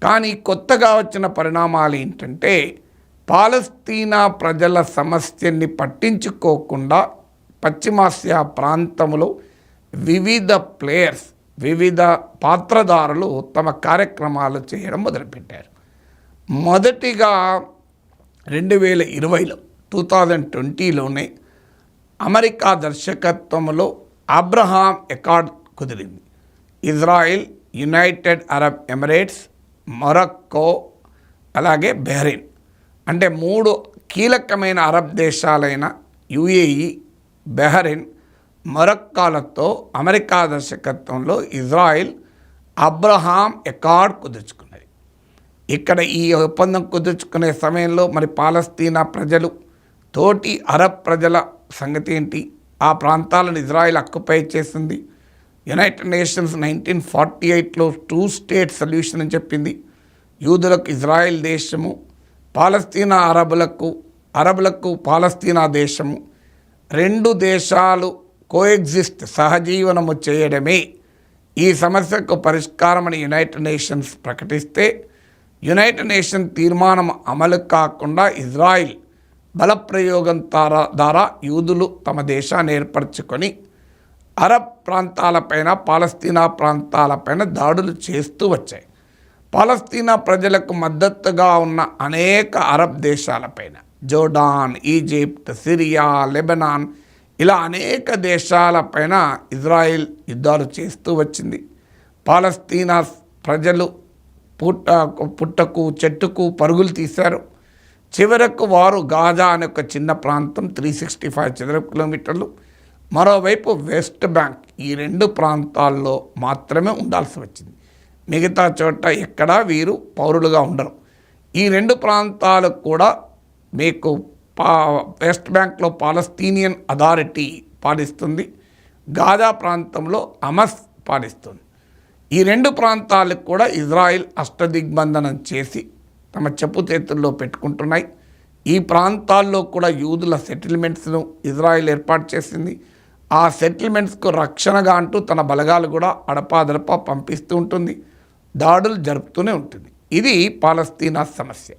కానీ కొత్తగా వచ్చిన పరిణామాలు ఏంటంటే పాలస్తీనా ప్రజల సమస్యని పట్టించుకోకుండా పశ్చిమాసియా ప్రాంతంలో వివిధ ప్లేయర్స్, వివిధ పాత్రధారులు తమ కార్యక్రమాలు చేయడం మొదలుపెట్టారు. మొదటిగా 2020లో 2020లోనే అమెరికా దర్శకత్వంలో అబ్రహాం అకార్డ్ కుదిరింది. Israel, United Arab Emirates, Morocco, అలాగే బహ్రెయిన్ అంటే 3 కీలకమైన అరబ్ దేశాలైన యుఏఈ, బహ్రెయిన్, మొరక్కోలతో అమెరికా దర్శకత్వంలో ఇజ్రాయిల్ అబ్రహాం అకార్డ్ కుదుర్చుకున్నది. ఇక్కడ ఈ ఒప్పందం కుదుర్చుకునే సమయంలో మరి పాలస్తీనా ప్రజలు, తోటి అరబ్ ప్రజల సంగతి ఏంటి? ఆ ప్రాంతాలను ఇజ్రాయిల్ ఆక్యుపై చేసింది. యునైటెడ్ నేషన్స్ 1948లో 2 స్టేట్ సొల్యూషన్ అని చెప్పింది. యూదులకు ఇజ్రాయిల్ దేశము, పాలస్తీనా అరబులకు పాలస్తీనా దేశము, 2 దేశాలు కోఎగ్జిస్ట్ సహజీవనము చేయడమే ఈ సమస్యకు పరిష్కారమని యునైటెడ్ నేషన్స్ ప్రకటిస్తే, యునైటెడ్ నేషన్ తీర్మానం అమలు కాకుండా ఇజ్రాయిల్ బలప్రయోగం ద్వారా యూదులు తమ దేశాన్ని ఏర్పరచుకొని అరబ్ ప్రాంతాలపైన, పాలస్తీనా ప్రాంతాలపైన దాడులు చేస్తూ వచ్చాయి. పాలస్తీనా ప్రజలకు మద్దతుగా ఉన్న అనేక అరబ్ దేశాలపైన, జోర్డాన్, ఈజిప్ట్, సిరియా, లెబనాన్, ఇలా అనేక దేశాలపైన ఇజ్రాయిల్ యుద్ధాలు చేస్తూ వచ్చింది. పాలస్తీనా ప్రజలు పుట్టకు చెట్టుకు పరుగులు తీశారు. చివరకు వారు గాజా అనే ఒక చిన్న ప్రాంతం, 365 చదరపు కిలోమీటర్లు, మరోవైపు వెస్ట్ బ్యాంక్, ఈ 2 ప్రాంతాల్లో మాత్రమే ఉండాల్సి వచ్చింది. మిగతా చోట ఎక్కడా వీరు పౌరులుగా ఉండరు. ఈ 2 ప్రాంతాలు కూడా మీకు వెస్ట్ బ్యాంక్లో పాలస్తీనియన్ అథారిటీ పాలిస్తుంది, గాజా ప్రాంతంలో హమాస్ పాలిస్తుంది. ఈ 2 ప్రాంతాలకు కూడా ఇజ్రాయిల్ అష్టదిగ్బంధనం చేసి తమ చెప్పుచేతుల్లో పెట్టుకుంటున్నాయి. ఈ ప్రాంతాల్లో కూడా యూదుల సెటిల్మెంట్స్ను ఇజ్రాయిల్ ఏర్పాటు చేసింది. ఆ సెటిల్మెంట్స్కు రక్షణగా అంటూ తన బలగాలు కూడా అడపాదడపా పంపిస్తూ ఉంటుంది, దాడులు జరుపుతూనే ఉంటుంది. ఇది పాలస్తీనా సమస్య.